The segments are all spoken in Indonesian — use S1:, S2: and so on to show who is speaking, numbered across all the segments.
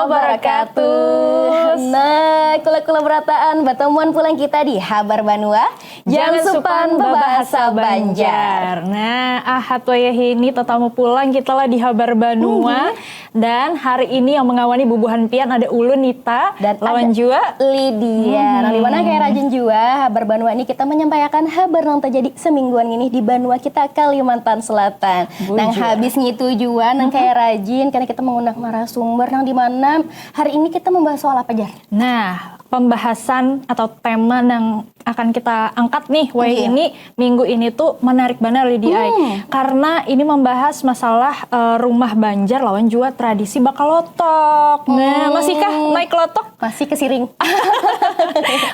S1: wabarakatuh.
S2: Nah, kula berataan pertemuan pulang kita di Habar Banua.
S1: Jangan supan bahasa Banjar. Nah, ahad wayahini tetamu pulang kita lah di Habar Banua. Dan hari ini yang mengawani bubuhan pian ada Ulun Nita
S2: dan
S1: lawan jua
S2: Lydia. Nah, dimana kayak rajin jua Habar Banua ini kita menyampaikan habar yang terjadi semingguan ini di Banua kita Kalimantan Selatan. Nang habis ngitu jua nang kayak rajin karena kita mengundang narasumber nang dimana hari ini kita membahas soal apa aja?
S1: Nah, pembahasan atau tema yang akan kita angkat nih ini minggu ini tuh menarik banget Lydia. Karena ini membahas masalah rumah Banjar lawan juga tradisi bakal lotok. Nah, masihkah naik lotok?
S2: Masih kesiring.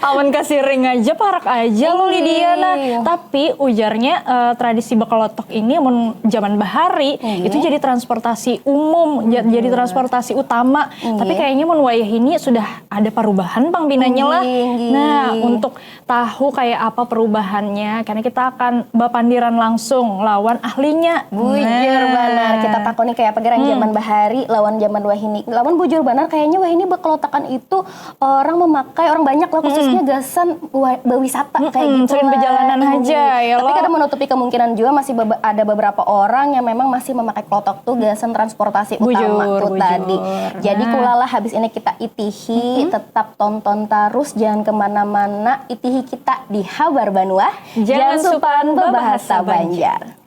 S1: Awan kesiring aja, parak aja lo Lydia. Nah, tapi ujarnya tradisi bakal lotok ini zaman bahari itu jadi transportasi umum, jadi transportasi utama. Tapi kayaknya wayah ini sudah ada perubahan binanya lah. Nah, untuk tahu kayak apa perubahannya, karena kita akan bapandiran langsung lawan ahlinya.
S2: Bujur banar, kita takoni kayak apa gerang zaman bahari lawan zaman wahini. Lawan bujur banar kayaknya wahini bakalotakan itu orang memakai, orang banyak lah khususnya gasan berwisata kayak gitu.
S1: Sering perjalanan aja ya.
S2: Tapi kadang menutupi kemungkinan juga masih ada beberapa orang yang memang masih memakai klotok tuh gasan transportasi utama tuh tadi. Jadi kulalah habis ini kita itihi, tetap tonton terus, jangan kemana-mana, itihi kita di Habar Banua, jangan supan bahasa Banjar.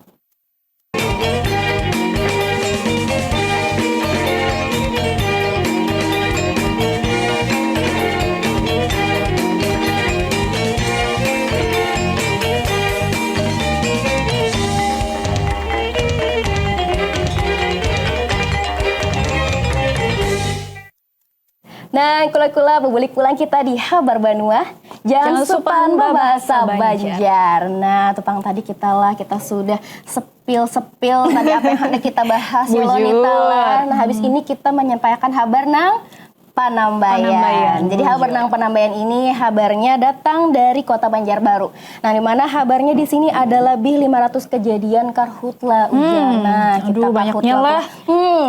S2: Nah, kula-kula bebulik pulang kita di Habar Banua, jangan supan bahasa Banjar. Nah, tupang tadi kita sudah sepil tadi apa yang hendak kita bahas ya Nita lah. Nah, habis ini kita menyampaikan habar nang Panambayan. Jadi habar nang Panambayan ini habarnya datang dari Kota Banjarbaru. Nah, di mana habarnya di sini ada lebih 500 kejadian karhutla ujana.
S1: Aduh, banyaknya lah.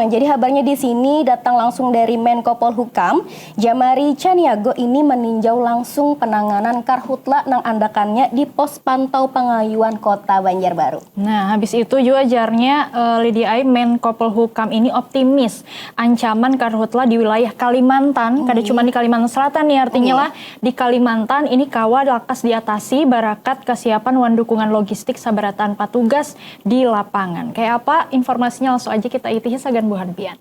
S2: Jadi habarnya di sini datang langsung dari Menko Polhukam. Jamari Caniago ini meninjau langsung penanganan karhutla nang andakannya di pos pantau pengayuan Kota Banjarbaru.
S1: Nah, habis itu juga ajarnya Lydia Menko Polhukam ini optimis ancaman karhutla di wilayah Kalimantan. Kada cuma di Kalimantan Selatan nih, artinya lah di Kalimantan ini kawa lakas diatasi barakat kesiapan wan dukungan logistik sabaratan patugas di lapangan. Kayak apa informasinya langsung aja kita itihi sagan buhan pian.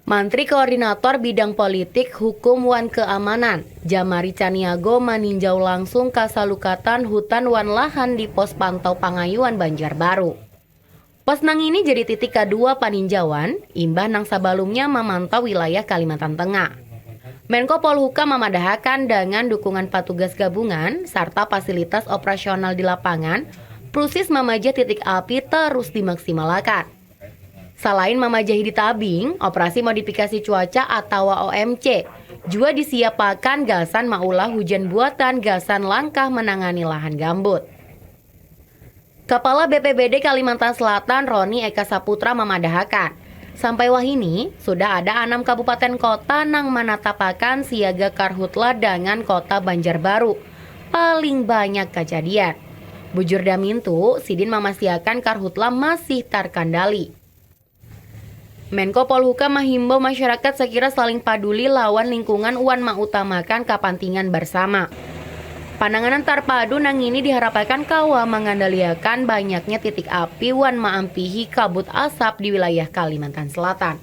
S3: Menteri Koordinator Bidang Politik, Hukum wan Keamanan, Jamari Caniago meninjau langsung kasalukatan hutan wan lahan di pos pantau pangayuan Banjarbaru. Pos nang ini jadi titik kedua paninjauan, imbah nang sabalumnya memantau wilayah Kalimantan Tengah. Menko Polhukam memadahakan dengan dukungan petugas gabungan serta fasilitas operasional di lapangan, proses memajah titik api terus dimaksimalkan. Selain memajahi di tabing, operasi modifikasi cuaca atau OMC juga disiapkan gasan maulah hujan buatan gasan langkah menangani lahan gambut. Kepala BPBD Kalimantan Selatan Roni Eka Saputra memadahakan, sampai wahini sudah ada 6 kabupaten kota nang menatapakan siaga karhutla dengan Kota Banjarbaru. Paling banyak kejadian. Bujur Damintu, Sidin memastikan karhutla masih terkendali. Menko Polhukam menghimbau masyarakat sekira saling peduli lawan lingkungan wan mengutamakan kepentingan bersama. Pananganan terpadu nang ini diharapkan kawa mengandalkan banyaknya titik api wan maampihi kabut asap di wilayah Kalimantan Selatan.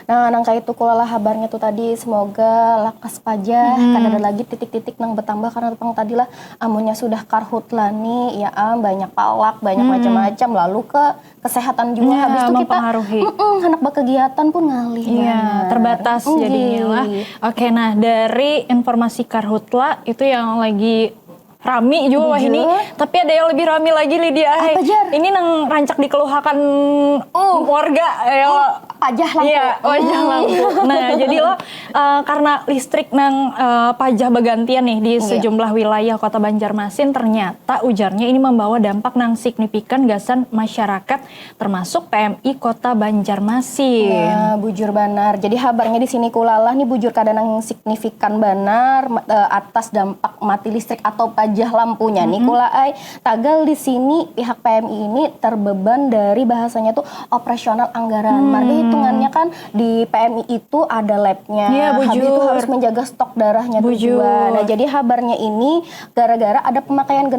S2: Nah, nangka itu kulalah habarnya tuh tadi, semoga lakas pajah kan ada lagi titik-titik nang bertambah karena tepang tadi lah amunnya sudah karhutla nih ya banyak palak, banyak macam-macam, lalu ke kesehatan juga habis itu kita anak berkegiatan pun ngalih
S1: terbatas jadinya lah. Oke, nah dari informasi karhutla itu yang lagi rami juga wah ini, tapi ada yang lebih rami lagi Lydia. Ini nang rancak dikeluhakan warga
S2: pajah lampu.
S1: Iya, pajah lampu. Nah, jadi lo karena listrik nang pajah begantian nih di sejumlah wilayah Kota Banjarmasin, ternyata ujarnya ini membawa dampak nang signifikan gasan masyarakat termasuk PMI Kota Banjarmasin.
S2: Nah, bujur banar. Jadi habarnya di sini kulalah nih bujur kadang signifikan banar atas dampak mati listrik atau pajah lampunya nih kulaai. Tagal di sini pihak PMI ini terbeban dari bahasanya tuh operasional anggaran. Marga hitungannya kan di PMI itu ada labnya.
S1: Iya, bujur.
S2: Habis itu harus menjaga stok darahnya tujuan. Nah, jadi habarnya ini gara-gara ada pemakaian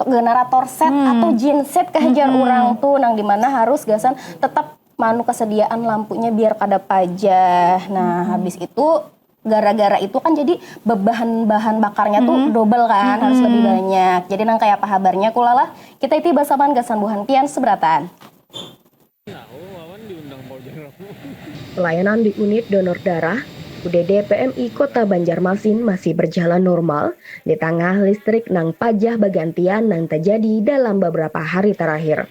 S2: generator set atau genset kehajar orang tuh nang dimana harus gasan tetap manu kesediaan lampunya biar kada pajah. Nah, habis itu gara-gara itu kan jadi bahan bakarnya tuh double kan, harus lebih banyak. Jadi nang kayak apa habarnya kulalah kita itu basaman gasan buhan pian seberatan.
S4: Pelayanan di unit donor darah UDD PMI Kota Banjarmasin masih berjalan normal di tengah listrik nang pajah bagantian nang terjadi dalam beberapa hari terakhir.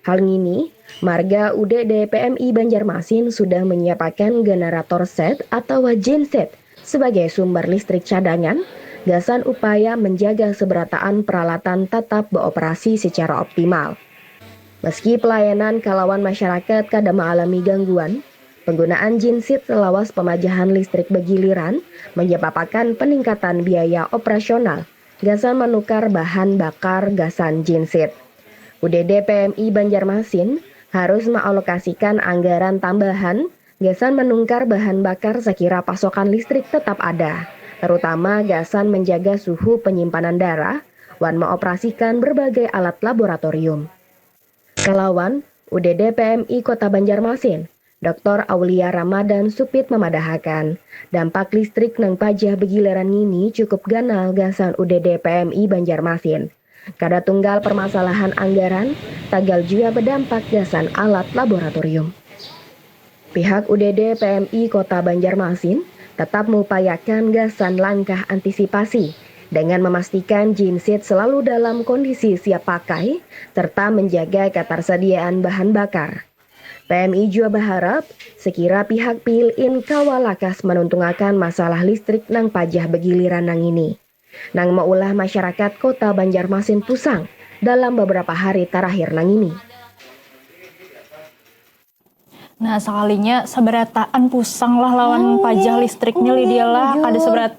S4: Hal ini, marga UDD PMI Banjarmasin sudah menyiapkan generator set atau genset sebagai sumber listrik cadangan, gasan upaya menjaga seberataan peralatan tetap beroperasi secara optimal. Meski pelayanan kalawan masyarakat kada mengalami gangguan, penggunaan genset selawas pemajahan listrik begiliran menyebabkan peningkatan biaya operasional gasan menukar bahan bakar gasan genset. UDD PMI Banjarmasin harus mengalokasikan anggaran tambahan gasan menukar bahan bakar sekira pasokan listrik tetap ada, terutama gasan menjaga suhu penyimpanan darah wan mengoperasikan berbagai alat laboratorium. Kalawan UDD PMI Kota Banjarmasin, Dr. Aulia Ramadan Supit memadahakan, dampak listrik nang pajah begiliran ini cukup ganal gasan UDD PMI Banjarmasin. Kada tunggal permasalahan anggaran, tagal juga berdampak gasan alat laboratorium. Pihak UDD PMI Kota Banjarmasin tetap mengupayakan gasan langkah antisipasi dengan memastikan genset selalu dalam kondisi siap pakai serta menjaga ketersediaan bahan bakar. PMI juga berharap sekira pihak PILIN kawalakas menuntungakan masalah listrik nang pajah begiliran nang ini. Nang maulah masyarakat Kota Banjarmasin pusang dalam beberapa hari terakhir nang ini.
S1: Nah, sekalinya seberataan pusang lah lawan pajah listriknya Lydia lah.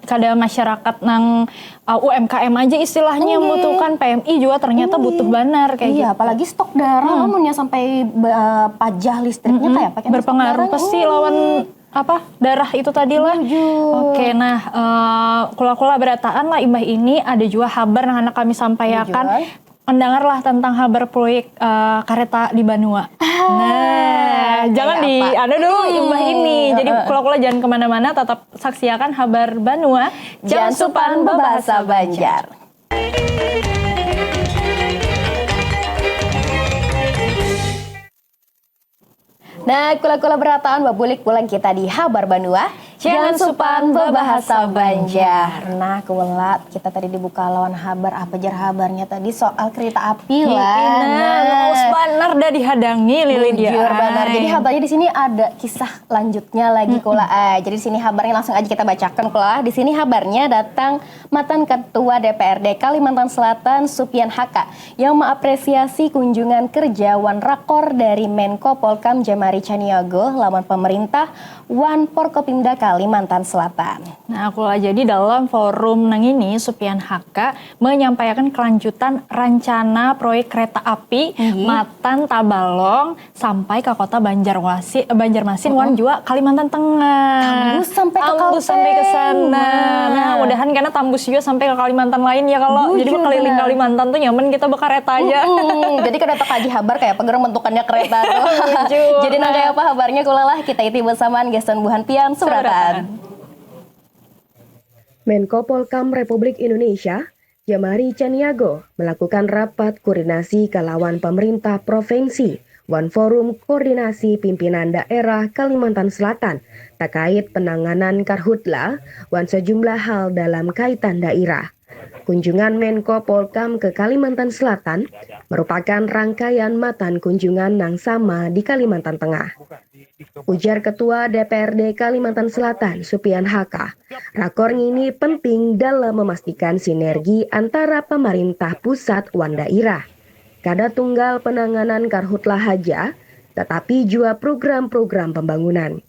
S1: Kada masyarakat nang UMKM aja istilahnya membutuhkan, PMI juga ternyata butuh banar kayak gitu.
S2: Apalagi stok darah lamun ya sampai pajah listriknya kayak pakai
S1: berpengaruh pasti lawan darah itu tadi lah. Oke, nah kula-kula berataan lah imbah ini ada juga kabar yang anak kami sampaikan. Mendengarlah tentang kabar proyek kereta di Banua. Nah, jangan ada dulu imbah ini. Jadi kula-kula jangan kemana-mana, tetap saksikan kabar Banua.
S2: Jangan supan bebahasa Banjar. Nah, kula-kula berataan babulik pulang kita di Habar Banua. Jangan supan bebahasa Banjar. Nah, kula kita tadi dibuka lawan habar apa jar habarnya tadi soal kereta api lah.
S1: Nah, banar dah dihadangi Lydia.
S2: Banar. Jadi habarnya di sini ada kisah lanjutnya lagi kula. Jadi di sini habarnya langsung aja kita bacakan kula. Di sini habarnya datang mantan Ketua DPRD Kalimantan Selatan Supian Haka yang mengapresiasi kunjungan kerja Wan Rakor dari Menko Polkam Jamari Caniago lawan pemerintah Wan Porkopimda Kalimantan Selatan.
S1: Nah, jadi dalam forum nang ini Supian Haka menyampaikan kelanjutan rencana proyek kereta api Matan Tabalong sampai ke kota Banjarmasin wan juga Kalimantan Tengah.
S2: Tembus sampai ke
S1: sana. Nah, mudahan karena tembus juga sampai ke Kalimantan lain ya kalau jadi keliling Kalimantan tuh nyaman kita berkereta aja.
S2: Jadi kada tak kaji habar kayak pegerang bentukannya kereta tuh. Jadi nang kayak apa habarnya kulalah kita itu bersamaan gasan buhan pian seberatan.
S4: Menko Polkam Republik Indonesia, Jamari Caniago, melakukan rapat koordinasi kalawan pemerintah provinsi One Forum Koordinasi Pimpinan Daerah Kalimantan Selatan terkait penanganan karhutla wan sejumlah hal dalam kaitan daerah. Kunjungan Menko Polkam ke Kalimantan Selatan merupakan rangkaian matan kunjungan yang sama di Kalimantan Tengah. Ujar Ketua DPRD Kalimantan Selatan, Supian Haka, rakor ini penting dalam memastikan sinergi antara pemerintah pusat wan daerah, kada tunggal penanganan karhutlah haja, tetapi juga program-program pembangunan.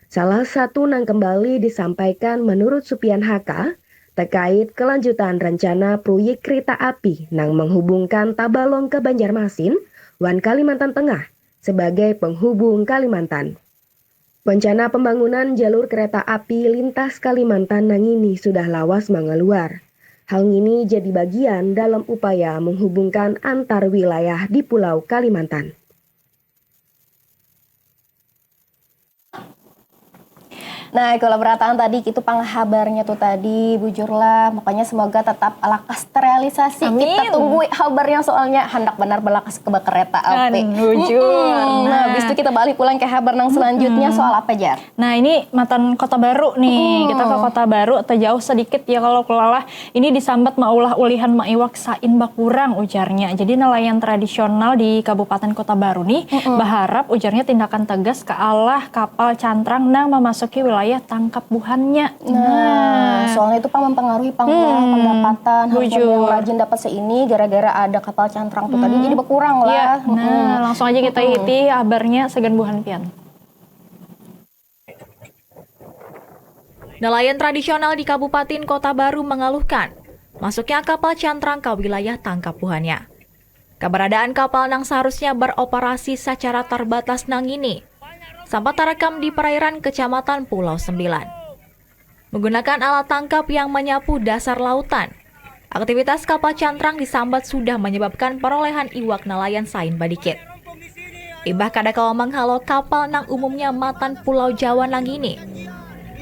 S4: Salah satu yang kembali disampaikan menurut Supian Haka, terkait kelanjutan rencana proyek kereta api yang menghubungkan Tabalong ke Banjarmasin, wan Kalimantan Tengah, sebagai penghubung Kalimantan. Rencana pembangunan jalur kereta api lintas Kalimantan yang ini sudah lawas mengeluar. Hal ini jadi bagian dalam upaya menghubungkan antar wilayah di Pulau Kalimantan.
S2: Nah, kalau berataan tadi itu panghabarnya tuh tadi, bujurlah. Makanya semoga tetap alakas terrealisasi.
S1: Amin.
S2: Kita tunggu kabarnya soalnya hendak benar belakas ke kereta api.
S1: Bujur.
S2: Nah, habis itu kita balik pulang ke kabar nang selanjutnya soal apa, Jar?
S1: Nah, ini matan Kota Baru nih. Kita ke Kota Baru, terjauh sedikit ya kalau kelalah. Ini disambat maulah ulihan maiwak sain bakurang ujarnya. Jadi nelayan tradisional di Kabupaten Kota Baru nih berharap ujarnya tindakan tegas ke alah kapal cantrang nang memasuki wilayah tangkap buhannya.
S2: Nah, soalnya itu mempengaruhi pendapatan. Harusnya yang rajin dapat seini gara-gara ada kapal cantrang tuh tadi jadi berkurang lah.
S1: Iya. Nah, langsung aja kita iti kabarnya segan buhan pian.
S5: Nelayan tradisional di Kabupaten Kota Baru mengeluhkan masuknya kapal cantrang ke wilayah tangkap buhannya. Keberadaan kapal nang seharusnya beroperasi secara terbatas nang ini sempat terekam di perairan Kecamatan Pulau Sembilan. Menggunakan alat tangkap yang menyapu dasar lautan, aktivitas kapal cantrang disambat sudah menyebabkan perolehan iwak nelayan sain badikit. Imbah kada kawa menghalo kapal nang umumnya matan Pulau Jawa nang ini.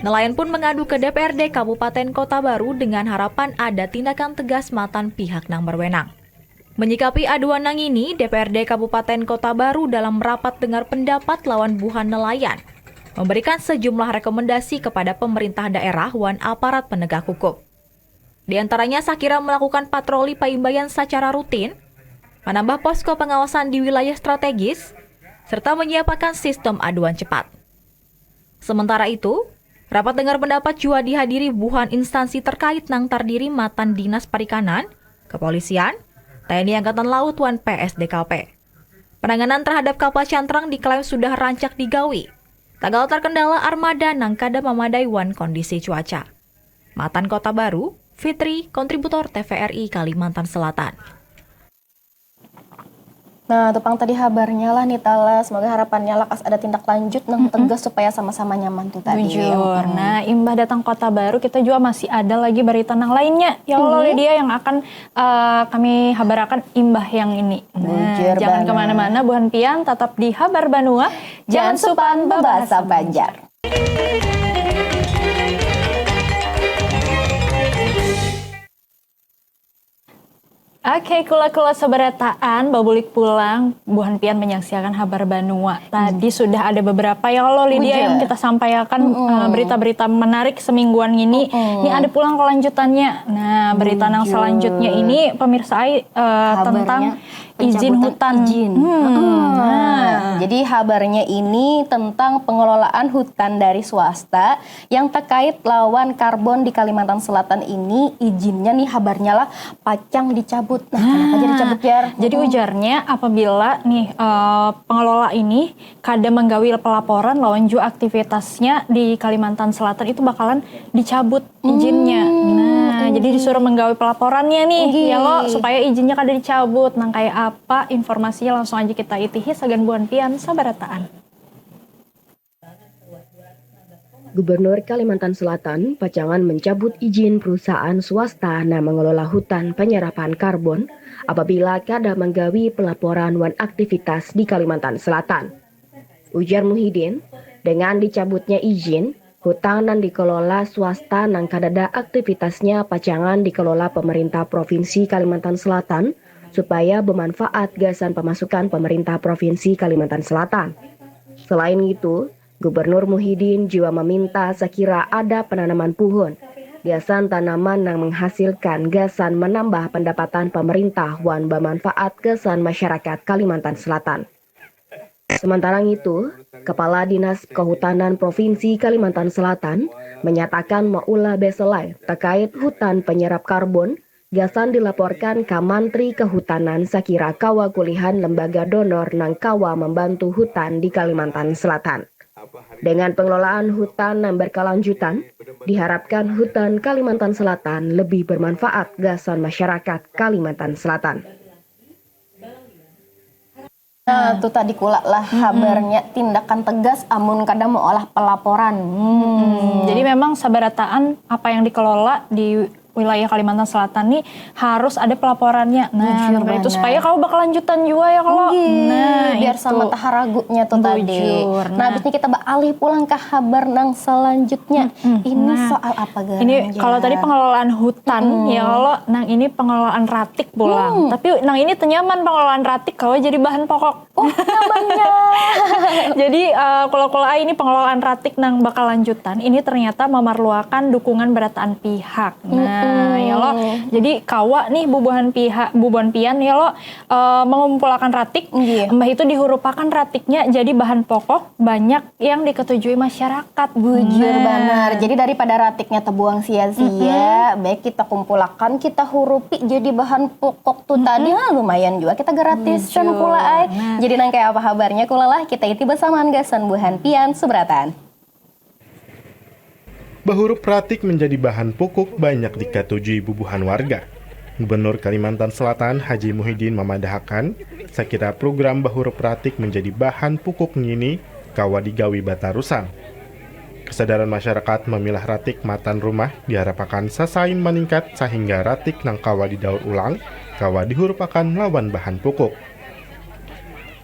S5: Nelayan pun mengadu ke DPRD Kabupaten Kota Baru dengan harapan ada tindakan tegas matan pihak nang berwenang. Menyikapi aduan nang ini, DPRD Kabupaten Kota Baru dalam rapat dengar pendapat lawan buhan nelayan memberikan sejumlah rekomendasi kepada pemerintah daerah wan aparat penegak hukum. Di antaranya Sakira melakukan patroli paimbayan secara rutin, menambah posko pengawasan di wilayah strategis, serta menyiapkan sistem aduan cepat. Sementara itu, rapat dengar pendapat juga dihadiri buhan instansi terkait nang terdiri matan Dinas Perikanan, Kepolisian, TNI Angkatan Laut wan PSDKP. Penanganan terhadap kapal cantrang diklaim sudah rancak digawi. Tagal terkendala armada nang kada memadai wan kondisi cuaca. Matan Kota Baru, Fitri, kontributor TVRI Kalimantan Selatan.
S2: Nah, tupang tadi kabarnya lah nih Tala, semoga harapannya lakas ada tindak lanjut nang tegas supaya sama-sama nyaman tuh tadi.
S1: Bujur. Nah, imbah datang Kota Baru kita juga masih ada lagi berita nang lainnya. Ya Allah Lydia yang akan kami habarakan imbah yang ini. Nah,
S2: Bujur
S1: jangan
S2: banget.
S1: kemana-mana buhan pian, tetap di Habar Banua.
S2: Jangan supan bebasa Banjar.
S1: Oke, kula-kula seberataan, babulik pulang, buhan pian menyaksikan Habar Banua. Tadi sudah ada beberapa ya kalau Lydia yang kita sampaikan berita-berita menarik semingguan ini. Ini ada pulang kelanjutannya. Nah, berita yang selanjutnya ini pemirsa tentang izin hutan.
S2: Nah, jadi kabarnya ini tentang pengelolaan hutan dari swasta yang terkait lawan karbon di Kalimantan Selatan ini izinnya nih kabarnya lah pacang dicabut. Nah, kenapa jadi cabut Jar?
S1: Jadi ujarnya apabila nih pengelola ini kada menggawi pelaporan lawan juga aktivitasnya di Kalimantan Selatan itu bakalan dicabut izinnya. Nah, jadi disuruh menggawi pelaporannya nih ya lo supaya izinnya kada dicabut. Nah, kayak apa informasinya langsung aja kita itihi sagan buan pian sabarataan.
S4: Gubernur Kalimantan Selatan pacangan mencabut izin perusahaan swasta na mengelola hutan penyerapan karbon apabila kada menggawi pelaporan wan aktivitas di Kalimantan Selatan. Ujar Muhyiddin, dengan dicabutnya izin, hutan yang dikelola swasta nang kadada aktivitasnya pacangan dikelola pemerintah Provinsi Kalimantan Selatan supaya bermanfaat gasan pemasukan pemerintah Provinsi Kalimantan Selatan. Selain itu, Gubernur Muhyiddin juga meminta sekira ada penanaman pohon gasan tanaman yang menghasilkan gasan menambah pendapatan pemerintah wan bermanfaat kesan masyarakat Kalimantan Selatan. Sementara itu, Kepala Dinas Kehutanan Provinsi Kalimantan Selatan menyatakan maula beselai terkait hutan penyerap karbon, gasan dilaporkan ke Mantri Kehutanan Sakira kawa kulihan lembaga donor nang kawa membantu hutan di Kalimantan Selatan. Dengan pengelolaan hutan yang berkelanjutan, diharapkan hutan Kalimantan Selatan lebih bermanfaat gasan masyarakat Kalimantan Selatan.
S2: Nah, itu tadi kula lah kabarnya tindakan tegas amun kadang mau olah pelaporan.
S1: Jadi memang sabarataan apa yang dikelola di wilayah Kalimantan Selatan nih harus ada pelaporannya. Nah,
S2: Bujur
S1: itu
S2: benar.
S1: supaya kau berkelanjutan juga ya kalau. Nah,
S2: biar
S1: itu.
S2: sama taharagunya tuh tadi.
S1: Bujur.
S2: Nah, abis ini kita beralih pulang ke kabar nang selanjutnya. Ini soal apa guys?
S1: Ini kalau tadi pengelolaan hutan ya kalau nang ini pengelolaan ratik pulang. Tapi nang ini tenyaman pengelolaan ratik kalau jadi bahan pokok.
S2: Oh, namanya.
S1: Jadi kalau ini pengelolaan ratik nang bakal lanjutan ini ternyata memerlukan dukungan berataan pihak. Nah, ya lo. Jadi kawa nih bubuhan pian ya lo mengumpulkan ratik.
S2: Iya.
S1: Mbah itu dihurupakan ratiknya jadi bahan pokok banyak yang diketujui masyarakat.
S2: Bujur benar. Jadi daripada ratiknya terbuang sia-sia, baik kita kumpulkan, kita hurupi jadi bahan pokok tuh tadi. Lumayan juga kita gratis kan kula ay. Jadi nang kayak apa kabarnya kula lah kita iti bersamaan gasan buhan pian subratan.
S6: Bahurup ratik menjadi bahan pokok banyak diketujui bubuhan warga. Gubernur Kalimantan Selatan Haji Muhyiddin memadahkan, sekira program bahurup ratik menjadi bahan pokok ngini kawa digawi batarusan. Kesadaran masyarakat memilah ratik matan rumah diharapkan sasain meningkat sehingga ratik nang kawa didaur ulang, kawa dihurupakan lawan bahan pokok.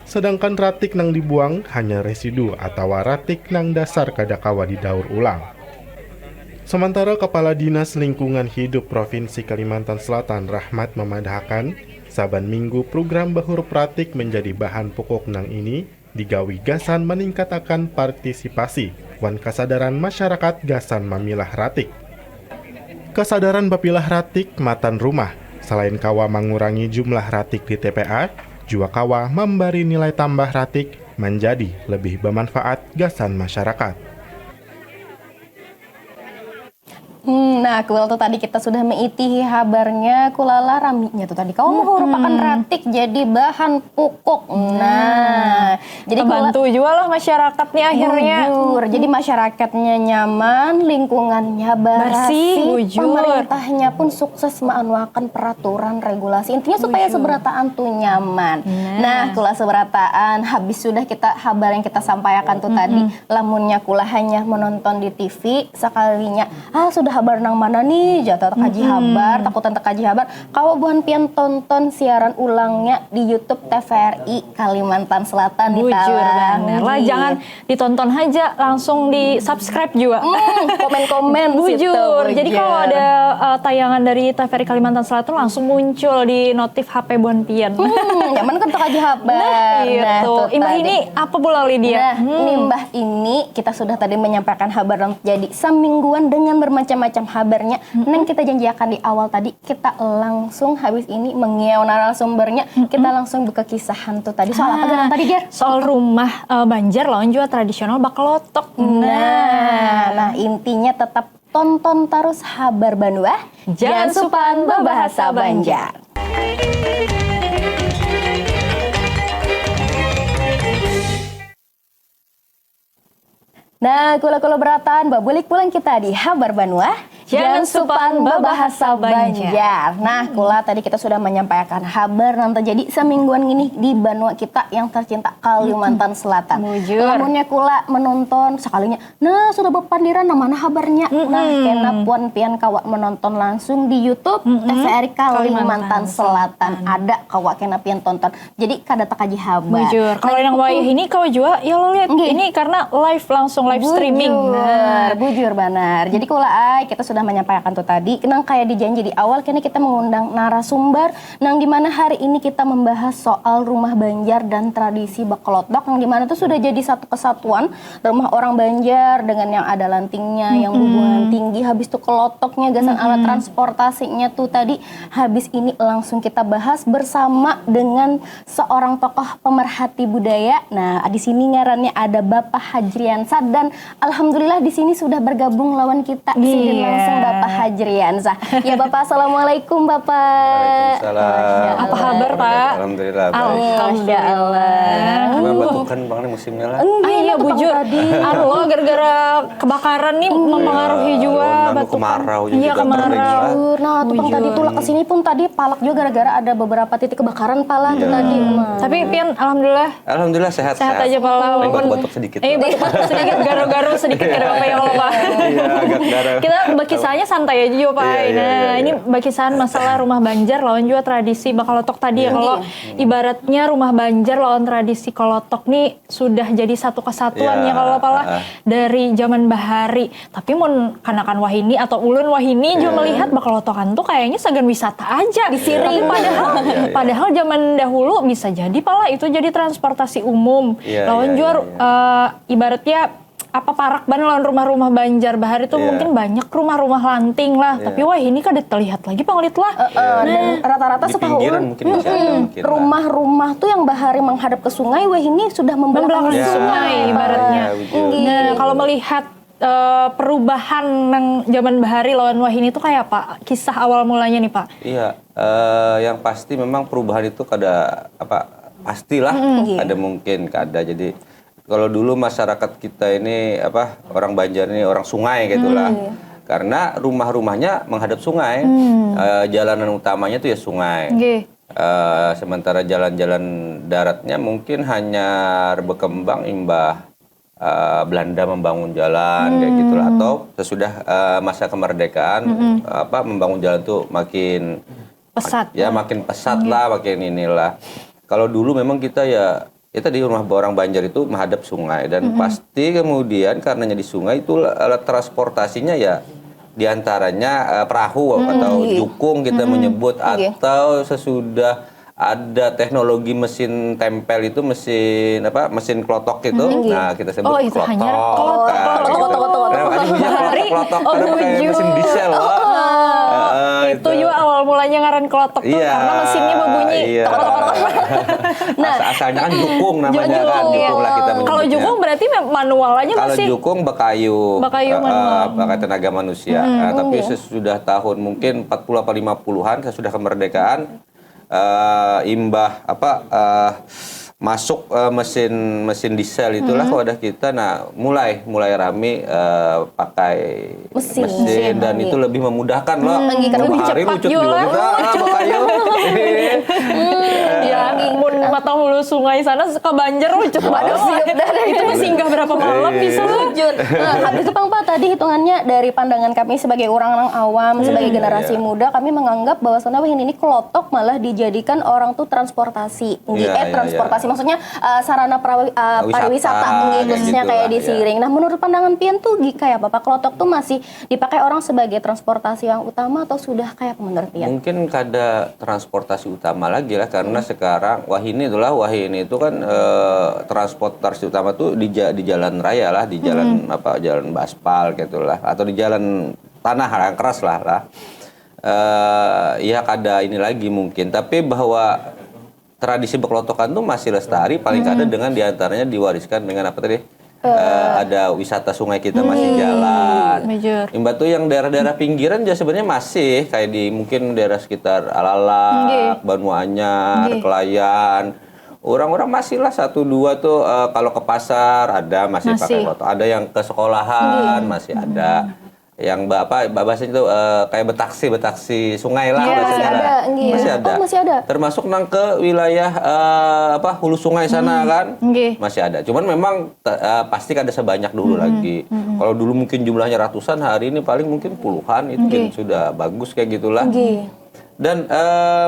S6: Sedangkan ratik nang dibuang hanya residu atau ratik nang dasar kada kawa didaur ulang. Sementara Kepala Dinas Lingkungan Hidup Provinsi Kalimantan Selatan Rahmat memadahkan, saban minggu program bahurup ratik menjadi bahan pokok nang ini digawi gasan meningkatkan partisipasi wan kesadaran masyarakat gasan memilah ratik. Kesadaran bapilah ratik matan rumah, selain kawa mengurangi jumlah ratik di TPA, juga kawa memberi nilai tambah ratik menjadi lebih bermanfaat gasan masyarakat.
S2: Nah, kuil tuh tadi kita sudah meiti kabarnya kulala raminya tuh tadi. Kau merupakan ratik jadi bahan pokok. Nah, jadi
S1: Bantu juga lah masyarakat nih akhirnya.
S2: bujur. Jadi masyarakatnya nyaman, lingkungannya bersih,
S1: bujur.
S2: pemerintahnya pun sukses mengeluarkan peraturan regulasi. Intinya supaya seberataan tuh nyaman. Nah, kula seberataan habis sudah kita kabar yang kita sampaikan tuh tadi, lamunnya kula hanya menonton di TV sekalinya. Sudah kabar nang mana nih jatuh tekaji kabar takutan tekaji kabar kau buhan pian tonton siaran ulangnya di YouTube TVRI Kalimantan Selatan di
S1: Bujur
S2: Talang.
S1: bener lah, jangan ditonton aja, langsung di subscribe juga.
S2: Komen-komen
S1: Bujur.
S2: situ,
S1: Jadi kalau ada tayangan dari TVRI Kalimantan Selatan langsung muncul di notif HP Buan Pian.
S2: nyaman kan tekaji kabar.
S1: Gitu.
S2: tuh
S1: Imbah
S2: tadi.
S1: ini apa pula Lydia?
S2: Nah, Nimbah ini kita sudah tadi menyampaikan kabar yang jadi semingguan dengan bermacam-macam kabarnya. Neng kita janjikan di awal tadi kita langsung habis ini mengiau narasumbernya kita langsung buka kisahan tuh tadi soal apa Gar tadi Gar?
S1: Soal rumah Banjar lawan juga tradisional baklotok.
S2: Nah, intinya tetap tonton terus kabar Banua.
S1: Jangan supan berbahasa Banjar.
S2: Nah, kula-kula beratan, babulik pulang kita di Habar Banua.
S1: Jangan supan berbahasa Banjar.
S2: Nah, kula tadi kita sudah menyampaikan kabar yang terjadi semingguan ini di Banua kita yang tercinta Kalimantan Selatan.
S1: Bujur.
S2: Lamunnya kula menonton sekalinya, nah sudah bepandiran mana kabarnya. Nah, kena puan pian kawak menonton langsung di YouTube TVRI Kalimantan Selatan. Ada kawak kena pian tonton. Jadi kada tekaji kabar.
S1: Bujur. Kalau yang wayah ini kau juga ya lo lihat ini karena live langsung live streaming.
S2: Bujur, bujur benar. Jadi kula kita sudah sudah menyampaikan tuh tadi, nang kayak dijanji di awal kini kita mengundang narasumber nang di mana hari ini kita membahas soal rumah Banjar dan tradisi Bakalotok yang di mana tuh sudah jadi satu kesatuan rumah orang Banjar dengan yang ada lantingnya, yang hubungan tinggi, habis itu kelotoknya, gasan alat transportasinya tuh tadi. Habis ini langsung kita bahas bersama dengan seorang tokoh pemerhati budaya. Nah, di sini ngarannya ada Bapak Hajriansyah dan alhamdulillah di sini sudah bergabung lawan kita di sini langsung Bapak Hajriansyah. Ya Bapak, assalamualaikum Bapak.
S7: Waalaikumsalam.
S1: Apa kabar Pak?
S7: Alhamdulillah. baik.
S2: Alhamdulillah.
S7: Cuma batukan banget musimnya lah.
S1: Iya bujur. Anu lo gara-gara kebakaran nih mempengaruhi juga
S7: Nambah kemarau juga.
S1: Iya kemarau.
S2: Nah, tukang tadi tuh lah kesini pun tadi palak juga gara-gara ada beberapa titik kebakaran pala tuh tadi.
S1: Tapi Pian alhamdulillah
S7: Alhamdulillah sehat
S1: aja Pak.
S7: Batuk-batuk sedikit.
S1: Batuk sedikit, garu-garu sedikit gak apa-apa ya Allah Pak.
S7: Iya, agak darah.
S1: Kita bakisahnya santai aja juga Pak. Nah ini bakisahan masalah rumah Banjar lawan juga tradisi Bakalotok tadi ya. Kalau ibaratnya rumah Banjar lawan tradisi Kolotok nih sudah jadi satu kesatuan ya kalau apalah dari zaman bahari. Tapi mun kanakan wahini atau ulun wahini juga melihat Bakalotokan tuh kayaknya segan wisata aja. Tapi padahal zaman dahulu bisa jadi pala itu jadi transportasi umum. Lawan juga ibaratnya apa parak ban lawan rumah-rumah Banjar Bahari itu mungkin banyak rumah-rumah lanting lah. Tapi wah ini kan terlihat lagi panglit lah.
S2: Dan rata-rata
S7: Di
S2: setahu
S7: pinggiran mungkin bisa ada, mungkin lah.
S2: rumah-rumah tuh yang bahari menghadap ke sungai, wah ini sudah membelakangi
S1: Membelakangi sungai
S2: Pak.
S1: ibaratnya.
S7: betul.
S1: Nah kalau melihat perubahan nang zaman bahari lawan wahini itu kayak apa? Kisah awal mulanya nih Pak.
S7: Iya, yang pasti memang perubahan itu kada pastilah ada mungkin kada. Jadi kalau dulu masyarakat kita ini orang Banjar ini orang sungai gitulah. Karena rumah-rumahnya menghadap sungai. Jalanan utamanya itu ya sungai. Sementara jalan-jalan daratnya mungkin hanya berkembang imbah Belanda membangun jalan kayak gitulah, atau sesudah masa kemerdekaan membangun jalan tuh makin
S1: Pesat.
S7: makin pesat lah, makin inilah. Kalau dulu memang kita tadi rumah orang Banjar itu menghadap sungai dan pasti kemudian karenanya di sungai itu alat transportasinya ya diantaranya perahu atau jukung kita menyebut, atau sesudah ada teknologi mesin tempel itu mesin klotok gitu. Nah, kita sebut
S1: itu
S7: klotok.
S1: hanya klotok.
S7: Klotok karena kayak mesin diesel.
S1: Itu juga awal mulanya ngaran klotok tuh karena mesinnya berbunyi.
S7: Nah, asalnya kan jukung namanya kan. Jukung lah kita menyebutnya.
S1: Kalau jukung berarti manual aja
S7: Kalau
S1: masih.
S7: jukung bakayu
S1: manual.
S7: pakai tenaga manusia. Tapi sesudah tahun mungkin 40 atau 50-an sesudah kemerdekaan masuk mesin diesel itulah ke wadah kita. Nah, mulai rame pakai mesin dan itu lebih memudahkan loh.
S1: Lebih
S7: Hari
S1: cepat
S7: lucut
S1: juga.
S7: juga kita bakayu.
S1: Ya, mun mata hulu sungai sana ke Banjar lucut banget sih. Itu mah singgah berapa malam bisa lanjut.
S2: Nah, habis itu Pak tadi hitungannya dari pandangan kami sebagai orang awam, sebagai generasi muda, kami menganggap bahwasannya ini klotok malah dijadikan orang tuh transportasi. Transportasi maksudnya sarana pariwisata khususnya kayak di Siring. Nah, menurut pandangan Pian tuh kayak apa? Pak klotok tuh masih dipakai orang sebagai transportasi yang utama atau sudah kayak menurut Pian?
S7: Mungkin kada transportasi utama lagi lah, karena sekarang wahini itu kan transportasi utama tuh di jalan raya lah, di jalan jalan baspal gitulah, atau di jalan tanah yang keras lah. Ya kada ini lagi mungkin, tapi bahwa tradisi beklotokan tuh masih lestari, paling kada dengan diantaranya diwariskan dengan apa tadi? Ada wisata sungai kita masih jalan. Imbah tuh yang daerah-daerah pinggiran ya sebenarnya masih kayak di mungkin daerah sekitar Alala, Banuanyar, Kelayan. Orang-orang masih lah 1-2 tuh kalau ke pasar ada masih pakai klotok. Ada yang ke sekolahan masih ada. Yang bahasanya itu kayak betaksi sungai lah masih ada.
S2: Masih ada.
S7: Termasuk nang ke wilayah hulu sungai sana kan masih ada. Cuman memang pasti ada sebanyak dulu lagi. Kalau dulu mungkin jumlahnya ratusan, hari ini paling mungkin puluhan, itu sudah bagus kayak gitulah. Dan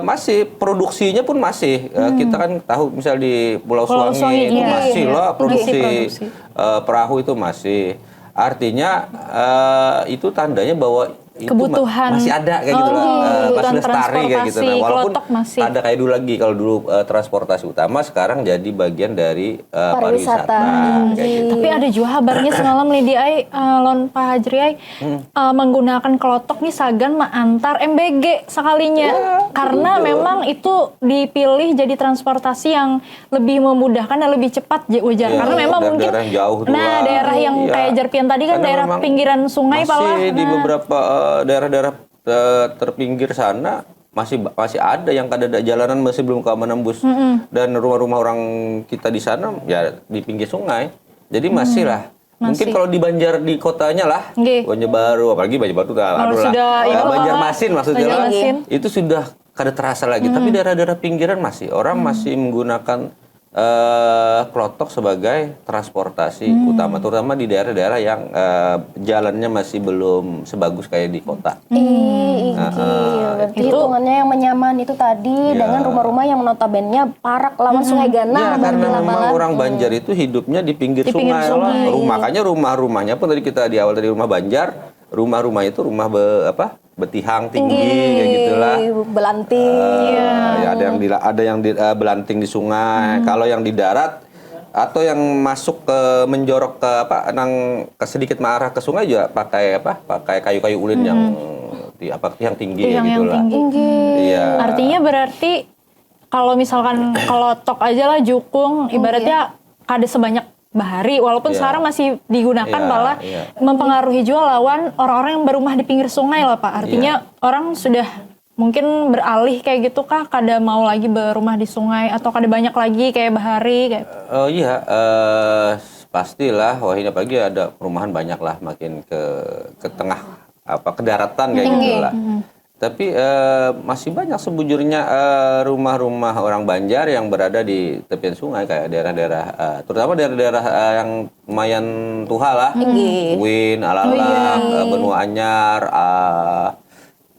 S7: masih produksinya pun masih kita kan tahu misal di Pulau Suwangi itu masih loh produksi perahu itu masih. Artinya itu tandanya bahwa itu
S1: kebutuhan
S7: masih ada kayak gitu lah,
S1: kebutuhan
S7: masih lestari kayak gitu. Nah, walaupun
S1: klotok masih
S7: ada kayak dulu lagi, kalau dulu transportasi utama, sekarang jadi bagian dari
S2: Pariwisata.
S7: kayak gitu.
S1: Tapi ada juga kabarnya semalam Lidi Ai, lon Pak Hajri Ai, menggunakan klotok nih Sagan antar MBG sekalinya. Karena memang itu dipilih jadi transportasi yang lebih memudahkan dan lebih cepat ujar. Karena memang mungkin
S7: daerah yang jauh tuh,
S1: daerah yang kayak Jarpian tadi kan
S7: Karena
S1: daerah
S7: memang
S1: pinggiran sungai
S7: masih di
S1: Nah,
S7: beberapa daerah-daerah terpinggir sana masih ada yang ada jalanan masih belum menembus, dan rumah-rumah orang kita di sana ya di pinggir sungai, jadi masih lah. Mungkin kalau di Banjar di kotanya lah, Banjarbaru, apalagi Banjarbaru Banjarmasin maksudnya lah, itu sudah kada terasa lagi. Tapi daerah-daerah pinggiran masih orang masih menggunakan klotok sebagai transportasi utama, terutama di daerah-daerah yang jalannya masih belum sebagus kayak di kota.
S2: Berarti hitungannya yang menyaman itu tadi dengan rumah-rumah yang notabene parak lawan Sungai Ganal.
S7: Karena memang orang Banjar itu hidupnya di pinggir sungai lah. Makanya rumah-rumahnya pun tadi kita di awal dari rumah Banjar, rumah-rumah itu rumah betihang tinggi kayak gitulah,
S2: belanting.
S7: Ya ada yang belanting di sungai. Kalau yang di darat atau yang masuk ke menjorok ke sedikit mengarah ke sungai juga pakai kayu-kayu ulin yang tiang tinggi gitulah. Iya.
S1: Artinya berarti kalau misalkan klotok aja lah jukung ibaratnya kada sebanyak bahari, walaupun sekarang masih digunakan malah mempengaruhi juga lawan orang-orang yang berumah di pinggir sungai lah Pak. Artinya orang sudah mungkin beralih kayak gitu kah, kada mau lagi berumah di sungai atau kada banyak lagi kayak bahari kayak.
S7: Pastilah. Wah, ini apalagi ada perumahan banyak lah, makin ke tengah ke daratan kayak gitulah. Tapi masih banyak sebujurnya rumah-rumah orang Banjar yang berada di tepian sungai, kayak daerah-daerah, terutama daerah-daerah yang lumayan tuha lah, Win, Alalak, Benua Anyar,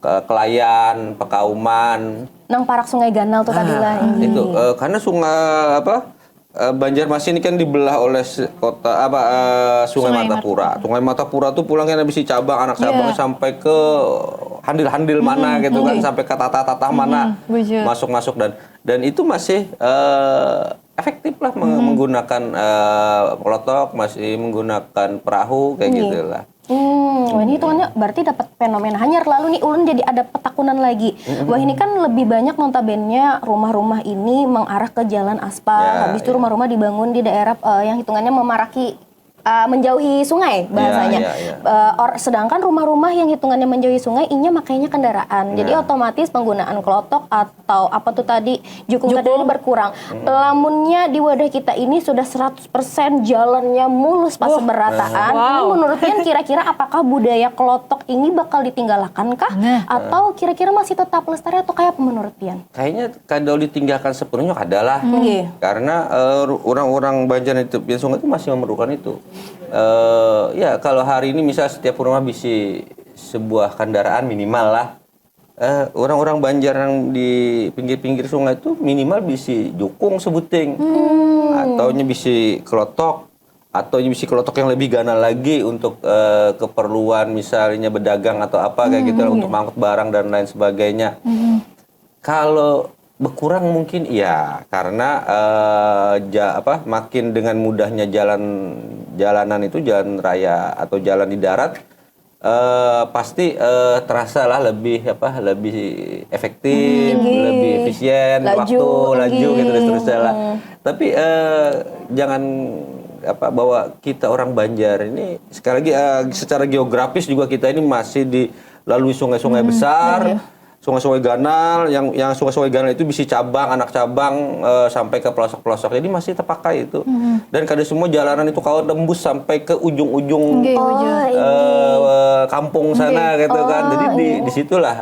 S7: Kelayan, Pekauman.
S2: Nang parak Sungai Ganal tuh tadi lah.
S7: Itu karena sungai Banjarmasin ini kan dibelah oleh Sungai Matapura. Sungai Matapura tuh pulangnya bisa cabang, anak cabangnya sampai ke handil-handil mana gitu kan, sampai ke tatah-tatah mana masuk-masuk, dan itu masih efektif lah menggunakan klotok, masih menggunakan perahu kayak gitu lah.
S2: Wah, ini hitungannya berarti dapat fenomena hanyar, lalu nih ulun jadi ada petakunan lagi. Wah, ini kan lebih banyak notabene rumah-rumah ini mengarah ke jalan aspal. Habis itu rumah-rumah dibangun di daerah yang hitungannya memaraki menjauhi sungai bahasanya. Sedangkan rumah-rumah yang hitungannya menjauhi sungai inya makainya kendaraan. Jadi otomatis penggunaan klotok atau apa tuh tadi jukung tadi ini berkurang. Lamunnya di wadah kita ini sudah 100% jalannya mulus pas berataan. Ini menurut kalian kira-kira apakah budaya klotok ini bakal ditinggalkan kah? Atau kira-kira masih tetap lestari atau kayak apa menurut kalian?
S7: Kayaknya kalau ditinggalkan sepenuhnya adalah. Karena orang-orang Banjar itu tepian sungai itu masih memerlukan itu. Ya kalau hari ini misal setiap rumah bisa sebuah kendaraan minimal lah, orang-orang Banjar yang di pinggir-pinggir sungai itu minimal bisa jukung sebuting, atau bisa klotok, atau bisa klotok yang lebih ganal lagi untuk keperluan misalnya berdagang atau apa kayak gitu lah, untuk mengangkut barang dan lain sebagainya. Kalau berkurang mungkin iya, karena makin dengan mudahnya jalanan itu, jalan raya atau jalan di darat, pasti terasa lah lebih efektif, lebih efisien, laju gitu dan seterusnya lah. Tapi jangan bahwa kita orang Banjar ini sekali lagi secara geografis juga kita ini masih dilalui sungai-sungai besar. Sungai-sungai Ganal, yang sungai-sungai Ganal itu bisa cabang, anak cabang sampai ke pelosok-pelosok, jadi masih terpakai itu. Dan kada semua jalanan itu kalau tembus sampai ke ujung-ujung kampung sana gitu kan. Jadi disitulah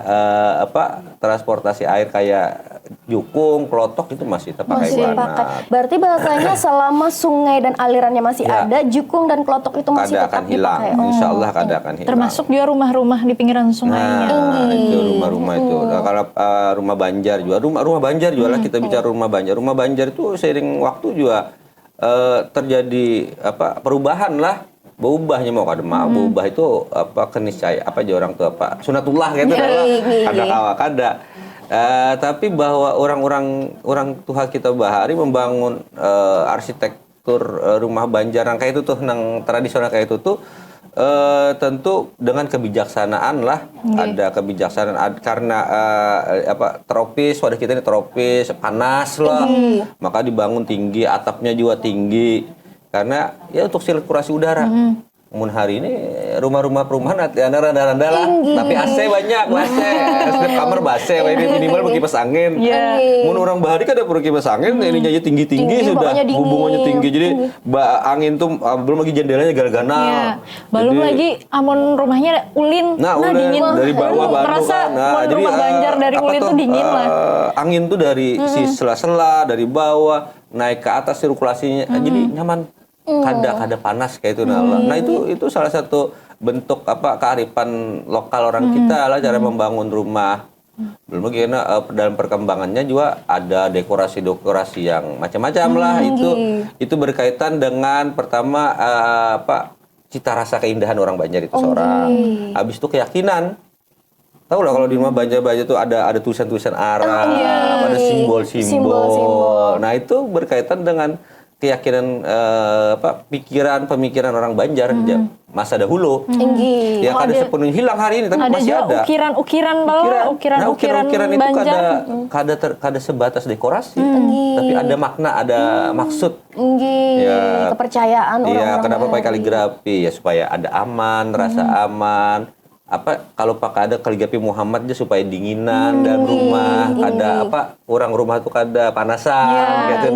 S7: transportasi air kayak jukung, klotok itu masih terpakai banget.
S2: Berarti bahasanya selama sungai dan alirannya masih ada, jukung dan klotok itu masih
S7: kada
S2: tetap
S7: akan hilang. Insya Allah kada akan hilang.
S1: Termasuk juga rumah-rumah di pinggiran sungainya.
S7: Itu rumah-rumah itu. Nah, kalau rumah Banjar juga, rumah Banjar juga lah, kita bicara rumah Banjar. Rumah Banjar itu seiring waktu juga terjadi perubahan lah. Berubahnya mau kada mau, berubah itu apa keniscaya apa aja orang tua apa sunatullah gitu kada kawa kada. Tapi bahwa orang tua kita bahari membangun arsitektur rumah Banjar yang kayak itu tuh nang tradisional kayak itu tuh tentu dengan kebijaksanaan lah. Ada kebijaksanaan karena apa tropis, wadah kita ini tropis, panas lah. Maka dibangun tinggi, atapnya juga tinggi. Karena ya untuk sirkulasi udara. Namun hari ini rumah-rumah perumahan ada randa-randa lah, tapi AC banyak, AC. Setiap kamar AC, ini minimal berkipas angin. Mun orang bahari kan ada berkipas angin, ininya aja tinggi-tinggi sudah, hubungannya tinggi. Jadi angin tuh belum lagi jendelanya galganal.
S1: Belum lagi amun rumahnya ulin, dingin.
S7: Dari bawah baru
S1: merasa
S7: kan. Nah, jadi
S1: rumah Banjar dari ulin tuh dingin lah.
S7: Angin tuh dari si sela-sela, dari bawah naik ke atas sirkulasinya, jadi nyaman. Kada panas kayak itu nah itu salah satu bentuk apa kearifan lokal orang kita lah cara membangun rumah. Belum lagi karena dalam perkembangannya juga ada dekorasi-dekorasi yang macam-macam lah. Itu berkaitan dengan pertama apa cita rasa keindahan orang Banjar itu seorang. Habis itu keyakinan. Tahu lah kalau di rumah Banjar itu ada tulisan-tulisan Arab, ada simbol-simbol. Nah itu berkaitan dengan keyakinan pemikiran orang Banjar masa dahulu. Ya kada sepenuhnya hilang hari ini tapi masih ada.
S1: Ukiran
S7: itu
S1: Banjar.
S7: kada sebatas dekorasi, tapi ada makna, ada maksud.
S2: Ya, kepercayaan orang-orang.
S7: Ya, kenapa pakai kaligrafi ya supaya ada aman, rasa aman. Apa kalau pakai ada kaligrafi Muhammad aja supaya dinginan dalam rumah, kada orang rumah tuh kada panasan gitu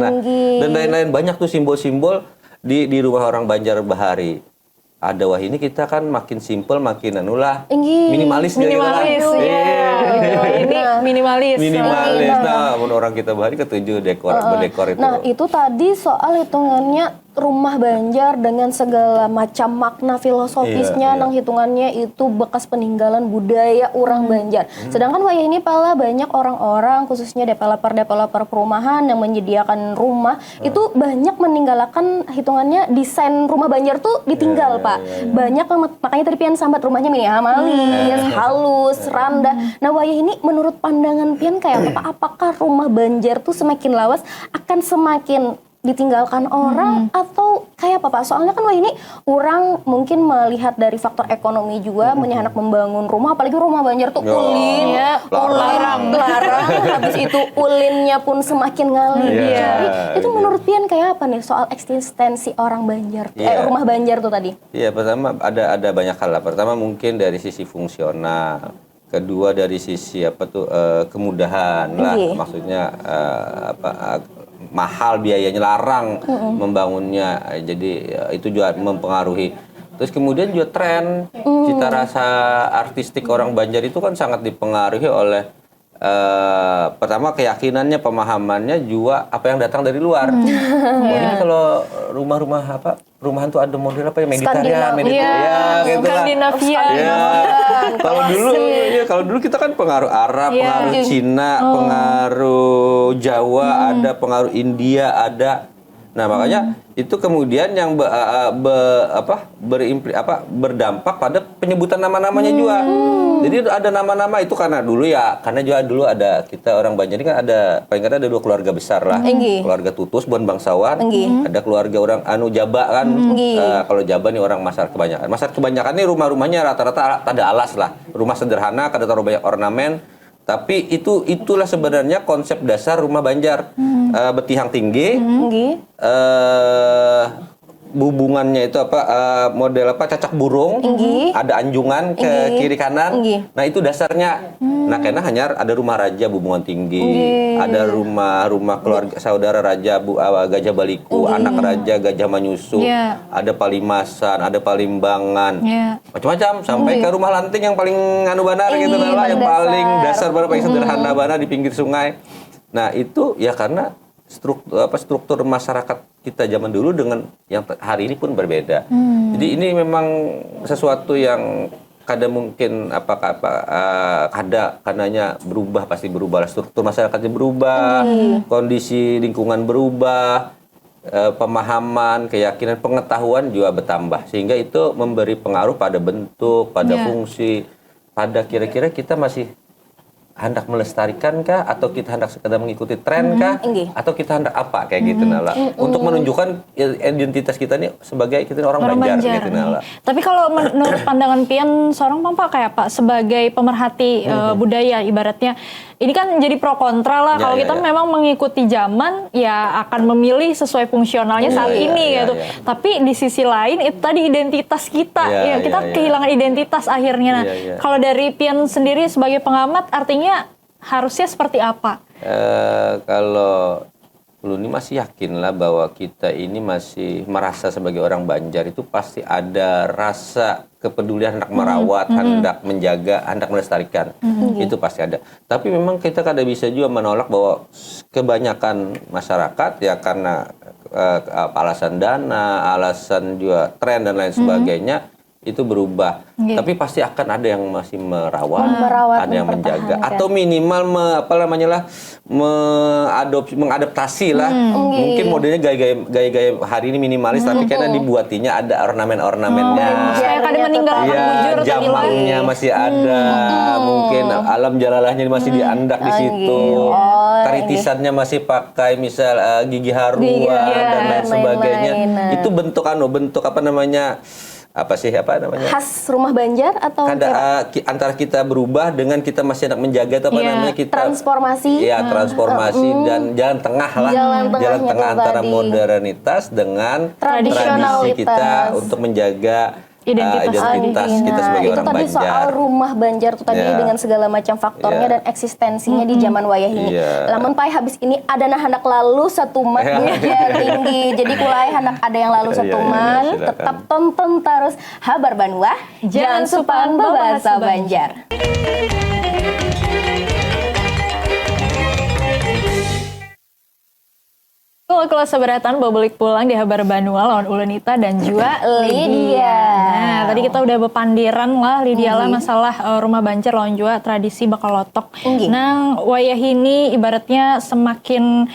S7: dan lain-lain banyak tuh simbol-simbol di rumah orang Banjar bahari. Ada wah ini kita kan makin simpel makin minimalis
S1: ini minimalis.
S7: Nah, orang kita bahari ketujuh berdekor itu.
S2: Nah, itu tadi soal hitungannya rumah Banjar dengan segala macam makna filosofisnya nang hitungannya itu bekas peninggalan budaya orang Banjar. Sedangkan wayah ini pala banyak orang-orang khususnya developer perumahan yang menyediakan rumah itu banyak meninggalkan hitungannya desain rumah Banjar tuh ditinggal Pak. Banyak makanya tadi pian sambat rumahnya minimalis, halus, randa. Nah wayah ini menurut pandangan pian kayak apa? Apakah rumah Banjar tuh semakin lawas akan semakin ditinggalkan orang atau kayak apa Pak? Soalnya kan wah ini orang mungkin melihat dari faktor ekonomi juga menyanak membangun rumah, apalagi rumah Banjar tuh ulin, larang. Habis itu ulinnya pun semakin ngalir. Jadi itu menurut pian kayak apa nih soal eksistensi orang Banjar, rumah Banjar tuh tadi? Iya,
S7: pertama ada banyak hal lah. Pertama mungkin dari sisi fungsional. Kedua dari sisi kemudahan lah, maksudnya mahal biayanya, larang membangunnya, jadi itu juga mempengaruhi. Terus kemudian juga tren cita rasa artistik orang Banjar itu kan sangat dipengaruhi oleh pertama keyakinannya, pemahamannya juga apa yang datang dari luar. Ini kalau perumahan tuh ada model apa ya, Mediterranean, gitu
S1: Skandinavia.
S7: Kalau dulu kita kan pengaruh Arab, pengaruh Cina, pengaruh Jawa, ada pengaruh India, ada. Nah, makanya itu kemudian yang berdampak pada penyebutan nama-namanya juga. Jadi ada nama-nama itu karena juga dulu ada kita orang Banjar ini kan paling kadang ada 2 keluarga besar lah. Keluarga Tutus, Bon Bangsawan, ada keluarga orang Jaba kan. Kalau Jaba nih orang Masar kebanyakan. Masar kebanyakan nih rumah-rumahnya rata-rata ada alas lah. Rumah sederhana, kada taruh banyak ornamen. Tapi itulah sebenarnya konsep dasar rumah Banjar. Betihang tinggi, hubungannya itu model cacak burung, ada anjungan ke kiri kanan. Nah itu dasarnya. Nah karena hanya ada rumah raja hubungan tinggi, ada rumah keluarga saudara raja Gajah Baliku, anak raja Gajah Manyusu, ada Palimasan, ada Palimbangan, macam-macam sampai ke rumah lanting yang paling banar gitu lah, yang paling dasar paling sederhana banar di pinggir sungai. Nah itu ya karena struktur masyarakat kita zaman dulu dengan yang hari ini pun berbeda. Jadi ini memang sesuatu yang kada mungkin karenanya pasti berubah, struktur masyarakatnya berubah, kondisi lingkungan berubah. pemahaman, keyakinan, pengetahuan juga bertambah, sehingga itu memberi pengaruh pada bentuk, pada fungsi, pada kira-kira kita masih hendak melestarikan kah, atau kita hendak sekedar mengikuti tren kah, atau kita hendak apa kayak gitu Nala, untuk menunjukkan identitas kita ini sebagai kita ini orang Banjar gitu Nala.
S1: Tapi kalau menurut pandangan Pian seorang Pak kayak Pak sebagai pemerhati budaya, ibaratnya ini kan jadi pro kontra lah. Kalau kita memang mengikuti zaman, ya akan memilih sesuai fungsionalnya saat ini gitu. Tapi di sisi lain itu tadi identitas kita, kita kehilangan identitas akhirnya. Nah, kalau dari Pian sendiri sebagai pengamat, artinya harusnya seperti apa?
S7: Kalau lu ini masih yakin lah bahwa kita ini masih merasa sebagai orang Banjar itu pasti ada rasa kepedulian, hendak merawat, hendak menjaga, hendak melestarikan. Itu pasti ada. Tapi memang kita kadang bisa juga menolak bahwa kebanyakan masyarakat ya karena alasan dana, alasan juga tren dan lain sebagainya itu berubah. Tapi pasti akan ada yang masih merawat, ada yang menjaga, atau minimal mengadaptasi lah. Mungkin modelnya gaya-gaya hari ini minimalis, tapi karena dibuatinya ada ornamen-ornamennya.
S1: Kayak kada meninggalkan bujur
S7: jamangnya masih ada, mungkin alam jalalahnya masih diandak di situ. Taritisannya masih pakai misal gigi haruan dan lain sebagainya. Itu bentuk
S2: khas rumah Banjar atau
S7: antara kita berubah dengan kita masih hendak menjaga kita transformasi dan jalan tengah lah, jalan tengah antara modernitas dengan tradisi kita untuk menjaga identitas kita sebagai orang Banjar.
S2: Itu tadi soal rumah Banjar tuh tadi dengan segala macam faktornya dan eksistensinya di zaman wayah ini. Lamun pai habis ini ada hendak lalu satu mat tinggi. Jadi kulai hendak ada yang lalu satu man. Tetap tonton terus Habar Banua, jangan supan bahasa Banjar.
S1: Kelas seberatan bobolik pulang di Habar Banua lawan Ulunita dan juga Lydia. Nah, tadi kita udah bepandiran lah Lydia lah masalah rumah Banjar lawan juga tradisi Bakalotok. Nah, wayah ini ibaratnya semakin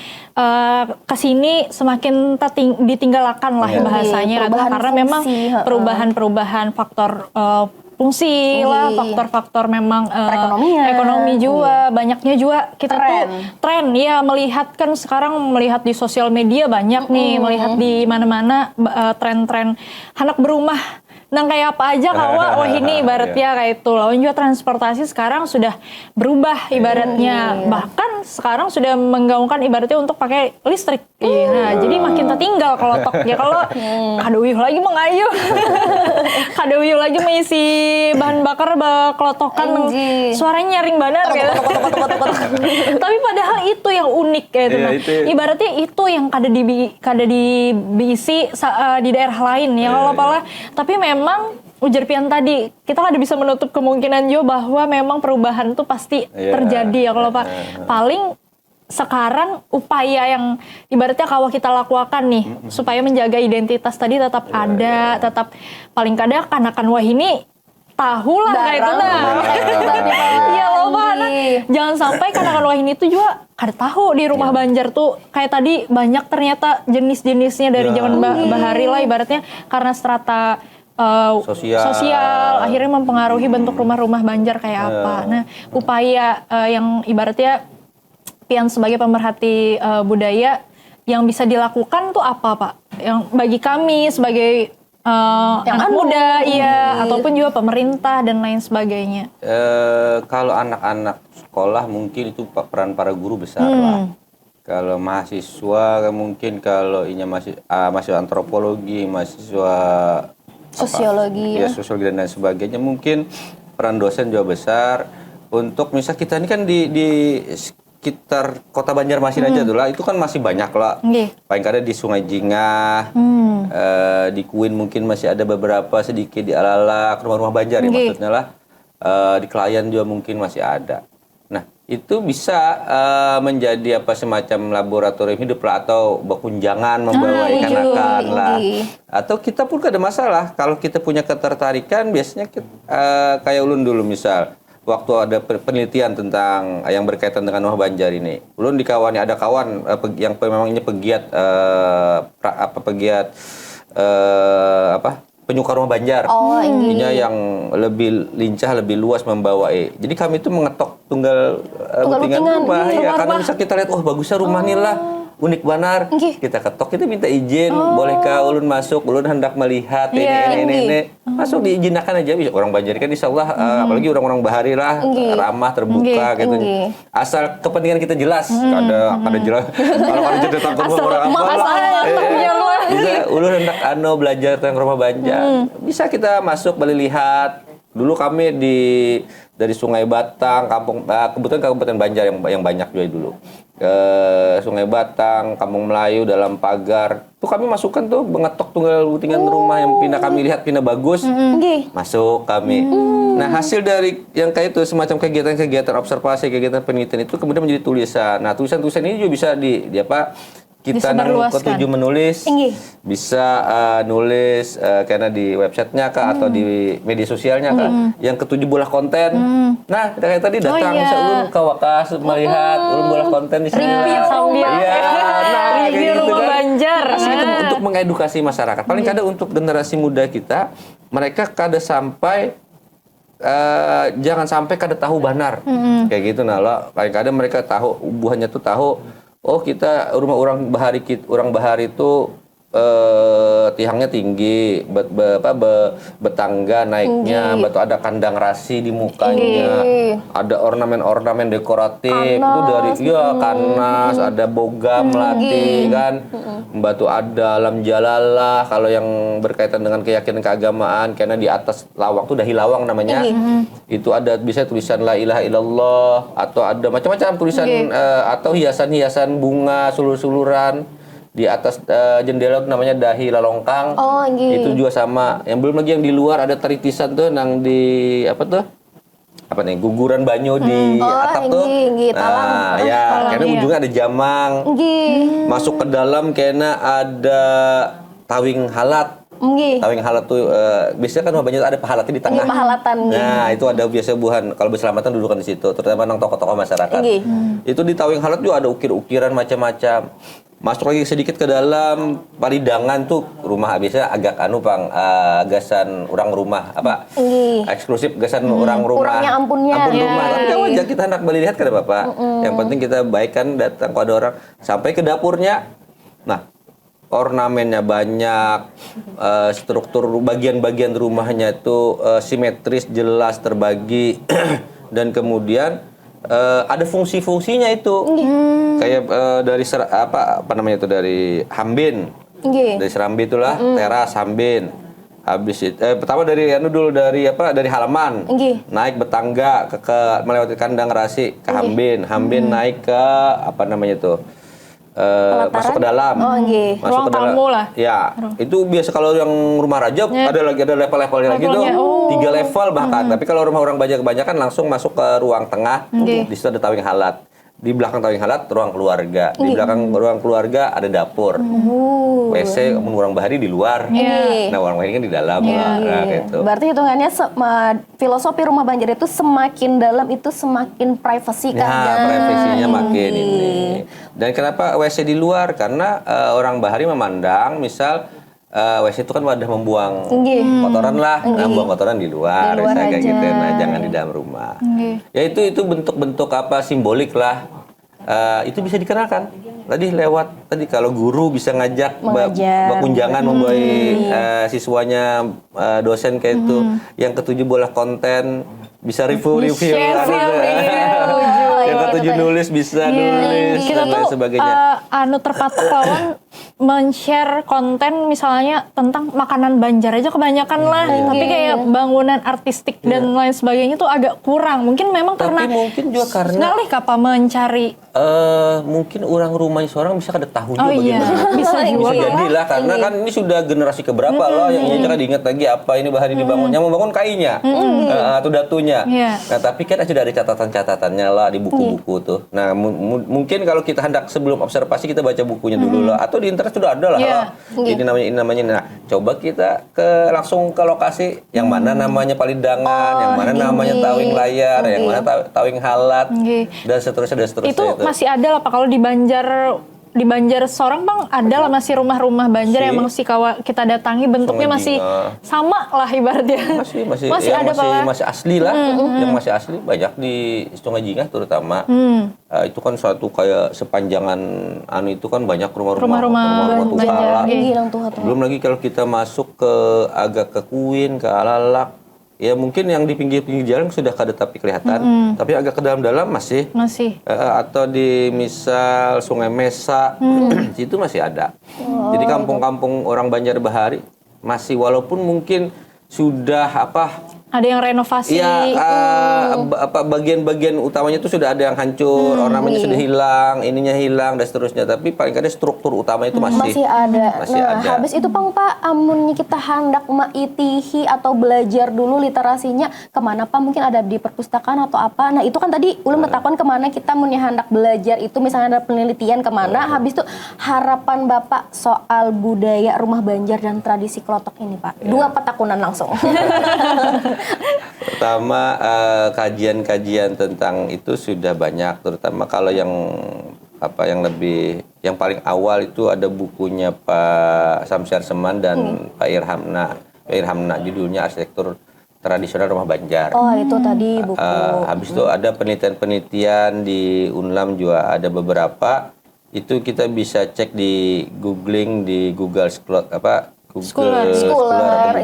S1: kesini semakin ditinggalkan lah bahasanya karena memang perubahan faktor fungsi lah, faktor-faktor memang ekonomi juga, banyaknya juga kita tren ya melihat kan sekarang melihat di sosial media banyak nih melihat di mana-mana tren-tren anak berumah. Nah kayak apa aja wah ini ibaratnya kayak itu. Lawan juga transportasi sekarang sudah berubah ibaratnya. Bahkan sekarang sudah menggaungkan ibaratnya untuk pakai listrik. Nah jadi makin tertinggal kalau tok ya kalau kaduyuh lagi mengayu. Kaduyuh lagi mengisi bahan bakar kelotokan suaranya nyaring banar gitu. Tapi padahal itu yang unik gitu. Nah, ibaratnya itu yang kada diisi di daerah lain ya kalau apalah. Tapi memang ujar Pian tadi, kita kada bisa menutup kemungkinan juga bahwa memang perubahan itu pasti terjadi ya kalau Pak. Paling sekarang upaya yang ibaratnya kalau kita lakukan nih supaya menjaga identitas tadi tetap ada, tetap paling kada kanakan wah ini tahu lah kayak itu iya loh Pak. Jangan sampai kanakan wah ini tuh juga kada tahu di rumah Banjar tuh kayak tadi banyak ternyata jenis-jenisnya dari zaman bahari lah ibaratnya karena strata sosial akhirnya mempengaruhi bentuk rumah-rumah Banjar kayak apa. Nah, upaya yang ibaratnya Pian sebagai pemerhati budaya yang bisa dilakukan tuh apa Pak? Yang bagi kami sebagai anak muda ataupun juga pemerintah dan lain sebagainya.
S7: Kalau anak-anak sekolah mungkin itu peran para guru besar lah. Kalau mahasiswa mungkin kalau mahasiswa antropologi, mahasiswa sosiologi dan lain sebagainya mungkin peran dosen juga besar untuk misal kita ini kan di sekitar kota Banjarmasin aja tuh lah itu kan masih banyak lah paling kada di Sungai Jingah di Kuin mungkin masih ada beberapa sedikit di Alalak rumah-rumah Banjar ya maksudnya lah di Klayan juga mungkin masih ada. Nah itu bisa menjadi semacam laboratorium hidup lah atau berkunjangan membawa ikan-ikan lah atau kita pun gak ada masalah kalau kita punya ketertarikan biasanya kayak ulun dulu misal waktu ada penelitian tentang yang berkaitan dengan Rumah Banjar ini. Ulun di kawan ada kawan yang memangnya pegiat penyuka Rumah Banjar. Intinya yang lebih lincah, lebih luas membawa. Jadi kami itu mengetok tunggal lutingan rumah ya, karena bisa kita lihat, bagusnya rumah nih lah. Unik banar, kita ketok, kita minta izin, bolehkah ulun masuk, ulun hendak melihat ini, masuk diizinkan aja. Orang Banjar kan insya Allah, apalagi orang-orang Bahari lah, ramah, terbuka gitu. Asal kepentingan kita jelas, ada jelas. Kalau ada tentang rumah orang apa, bisa ulun hendak belajar tentang Rumah Banjar, bisa kita masuk, boleh lihat. Dulu kami dari Sungai Batang, kebetulan Kabupaten Banjar yang banyak juga dulu. Ke Sungai Batang, Kampung Melayu, dalam pagar. Tuh kami masukkan tuh mengetok tunggal lutingan rumah yang kami lihat bagus. Masuk kami. Nah, hasil dari yang kayak itu semacam kegiatan-kegiatan observasi, kegiatan penelitian itu kemudian menjadi tulisan. Nah, tulisan-tulisan ini juga bisa kita ketujuh menulis, bisa nulis karena di websitenya kah atau di media sosialnya kah, yang ketujuh bola konten. Nah, kayak tadi datang, bisa ulun ke Wakas melihat, ulun bola konten di sini.
S1: Review Rumah Banjar.
S7: Itu untuk mengedukasi masyarakat. Paling kadang untuk generasi muda kita, mereka kada sampai jangan sampai kada tahu benar kayak gitu. Nah, paling kadang mereka tahu buahnya tuh tahu. Kita rumah orang Bahari itu tiangnya tinggi, betangga naiknya, batu ada kandang rasi di mukanya, ada ornamen-ornamen dekoratif itu dari kanas, ada boga melati kan, batu ada alam jalalah kalau yang berkaitan dengan keyakinan keagamaan, karena di atas lawang itu dahi lawang namanya, itu ada bisa tulisan la ilaha illallah atau ada macam-macam tulisan atau hiasan-hiasan bunga sulur-suluran. Di atas jendela namanya dahi lalongkang. Itu juga sama. Yang belum lagi yang di luar ada teritisan tuh yang di guguran banyu di atap tuh. Nah, karena ujungnya ada jamang. Masuk ke dalam karena ada tawing halat. Tawing halat tuh biasanya kan banyak ada pahalatnya di tengah. Nah, itu ada biasa buhan kalau berselamatan dudukan di situ, terutama nang tokoh-tokoh masyarakat. Itu di tawing halat juga ada ukir-ukiran macam-macam. Masuk lagi sedikit ke dalam paridangan tuh rumah biasanya agak gasan orang rumah eksklusif gasan orang rumah.
S2: Kurangnya ampun
S7: rumah. Tapi wajar kita hendak melihat kada Bapak. Yang penting kita baikkan datang ke ada orang sampai ke dapurnya. Nah, ornamennya banyak, struktur bagian-bagian rumahnya itu simetris, jelas, terbagi, dan kemudian ada fungsi-fungsinya itu, kayak dari dari hambin, dari serambi itulah teras hambin. Habis itu pertama dari dari halaman naik betangga ke melewati kandang rasi ke hambin, naik ke masuk ke dalam,
S1: ruang tamu lah.
S7: Ya, itu biasa kalau yang rumah raja ada level-levelnya lagi tuh, 3 level bahkan. Tapi kalau rumah orang Banjar kebanyakan langsung masuk ke ruang tengah, di situ ada tawing halat. Di belakang tawing halat ruang keluarga, di belakang ruang keluarga ada dapur. WC orang Bahari di luar. Nah, orang Bahari kan di dalam gitu.
S2: Berarti hitungannya filosofi Rumah Banjar itu semakin dalam itu semakin privasi kan?
S7: Privasinya makin ini. Dan kenapa WC di luar? Karena orang Bahari memandang misal WC itu kan wadah membuang kotoran lah, buang kotoran di luar kayak gitu. Nah, jangan di dalam rumah. Ya itu bentuk-bentuk simbolik lah. Itu bisa dikenalkan. Tadi kalau guru bisa ngajak berkunjangan membawa siswanya, dosen kayak itu. Yang ketujuh bola konten bisa review. Yang ketujuh nulis bisa nulis
S1: kita
S7: dan lain
S1: tuh
S7: sebagainya.
S1: Terpatok lawan men-share konten misalnya tentang makanan Banjar aja kebanyakan lah, tapi kayak bangunan artistik dan lain sebagainya tuh agak kurang. Mungkin memang
S7: Tapi mungkin juga karena
S1: ngalih kapa mencari
S7: mungkin orang rumahnya seorang bisa kada tahu juga
S1: bisa juga
S7: jadi lah, karena kan ini sudah generasi keberapa loh yang jangan diingat lagi apa ini Bahari dibangun, yang membangun kainya atau datunya. Nah, tapi kan sudah ada catatan-catatannya lah di buku-buku tuh. Nah, mungkin kalau kita hendak sebelum observasi kita baca bukunya dulu lah, atau di internet sudah ada lah.
S1: Iya.
S7: Ini namanya. Nah, coba kita langsung ke lokasi yang mana namanya Palidangan, yang mana namanya Tawing Layar, yang mana Tawing Halat, dan seterusnya.
S1: Itu masih ada lah Pak, kalau di Banjar Sorong Bang, ada lah masih rumah-rumah Banjar yang masih kita datangi, bentuknya masih sama lah ibaratnya. Masih ada Pak.
S7: Masih asli lah. Yang masih asli banyak di Sungai Jingah terutama. Itu kan suatu kayak sepanjangan itu kan banyak rumah-rumah Tukala. Belum lagi kalau kita masuk ke agak ke Kuin, ke Alalak, ya mungkin yang di pinggir-pinggir jalan sudah kada tapi kelihatan, tapi agak ke dalam-dalam masih. Atau di misal Sungai Mesa, itu masih ada. Jadi kampung-kampung orang Banjar Bahari masih, walaupun mungkin sudah
S1: ada yang renovasi.
S7: Bagian-bagian utamanya itu sudah ada yang hancur, ornamennya sudah hilang, ininya hilang dan seterusnya. Tapi paling kadang struktur utama itu masih
S2: ada. Habis itu Pak, amunnya kita hendak maitihi atau belajar dulu literasinya kemana Pak? Mungkin ada di perpustakaan atau apa? Nah itu kan tadi ulun bertakon kemana kita munnya hendak belajar itu, misalnya ada penelitian kemana? Habis itu harapan Bapak soal budaya rumah Banjar dan tradisi klotok ini Pak. 2 patakunan langsung.
S7: Pertama, kajian-kajian tentang itu sudah banyak, terutama kalau yang paling awal itu ada bukunya Pak Samsyar Seman dan Pak Irhamna, judulnya Arsitektur Tradisional Rumah Banjar.
S2: Itu tadi buku.
S7: Habis itu ada penelitian-penelitian di Unlam juga ada beberapa. Itu kita bisa cek di googling di Google Scholar atau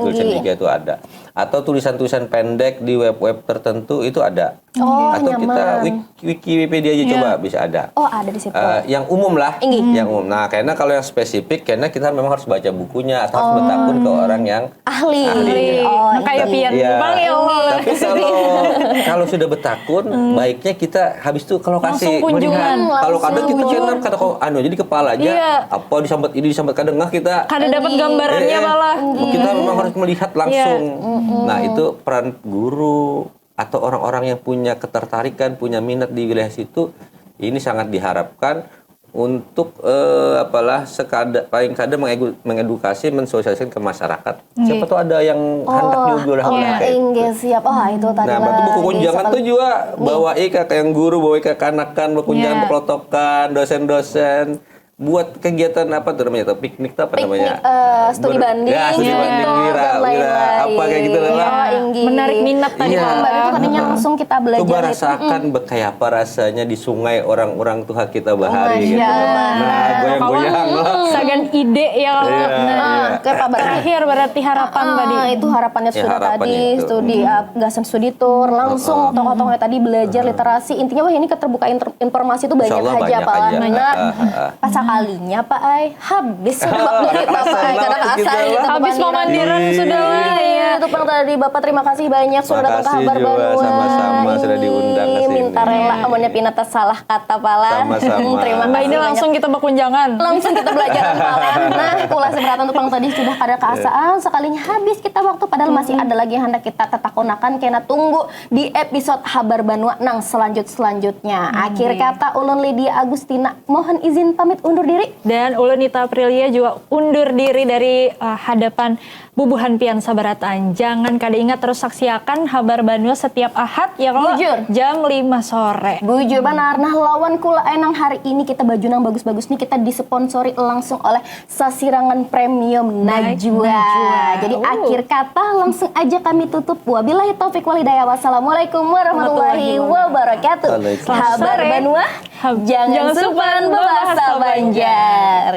S7: Google Cendekia itu ada. Atau tulisan-tulisan pendek di web-web tertentu itu ada. Atau
S2: nyaman.
S7: kita Wikipedia aja coba bisa ada.
S2: Ada di situ.
S7: Yang umum lah. Yang umum. Nah, karena kalau yang spesifik, karena kita memang harus baca bukunya atau harus bertakun ke orang yang
S2: ahli.
S1: Kayak pian Bang ya Allah.
S7: Tapi kalau sudah bertakun, baiknya kita habis itu kalau kasih
S1: langsung kunjungan.
S7: Kalau kadang kita kata jadi kepala aja apa disambat kadang kita
S1: dapat gambarannya malah.
S7: Kita memang harus melihat langsung. Nah, itu peran guru atau orang-orang yang punya ketertarikan, punya minat di wilayah situ, ini sangat diharapkan untuk paling kadang mengedukasi, mensosialisasikan ke masyarakat. Siapa tuh ada yang hendak juga
S2: siap. Itu tadi.
S7: Nah, batu buku kunjangan tuh juga bawa ke yang guru, bawa ke kanakan, bawa kunjangan pelotokan, dosen-dosen. Buat kegiatan piknik namanya?
S2: Studi banding,
S7: studi banding, wira, apa kayak gitu lah.
S1: Menarik minat tadi Pak.
S2: Itu tadinya langsung kita belajar.
S7: Coba rasakan kayak apa rasanya di sungai orang-orang Tuhan kita bahari gitu. Nah, goyang-goyang lah.
S1: Sagan ide ya. Terakhir berarti harapan tadi.
S2: Itu harapannya sudah tadi. Gasan studi tour, langsung tokoh-tokohnya tadi belajar literasi. Intinya ini keterbukaan informasi itu banyak aja Pak. Kalinya Pak Ai habis sudah waktu Bapak Ai kadang asal
S1: habis pemandiran sudah lah ya.
S2: Itu Bang tadi Bapak terima kasih banyak sudah datang ke Habar Banua.
S7: Sama-sama sudah diundang ke sini.
S2: Minta rela amunnya pinata salah kata Pala.
S7: Sama-sama.
S2: Terima kasih.
S1: Ini langsung kita berkunjangan.
S2: Langsung kita belajar Pala. Nah, ulah seberatan untuk Bang tadi sudah pada keasaan sekalinya habis kita waktu padahal masih ada lagi yang hendak kita tetakonakan kena tunggu di episode Habar Banua nang selanjutnya. Akhir kata ulun Lydia Agustina mohon izin pamit undur diri.
S1: Dan ulun Nita Aprilia juga undur diri dari hadapan Bubuhan Pian Sabarataan. Jangan kada ingat terus saksiakan Habar Banua setiap Ahad ya kalau jam 5 sore.
S2: Bujur benar. Nah, lawan kula enang hari ini kita baju nang bagus-bagus nih kita disponsori langsung oleh Sasirangan Premium Najwa. Jadi akhir kata langsung aja kami tutup. Wabillahi taufik wal hidayah. Wassalamualaikum warahmatullahi wabarakatuh. Habar Banua. Jangan supan bahasa Banjar.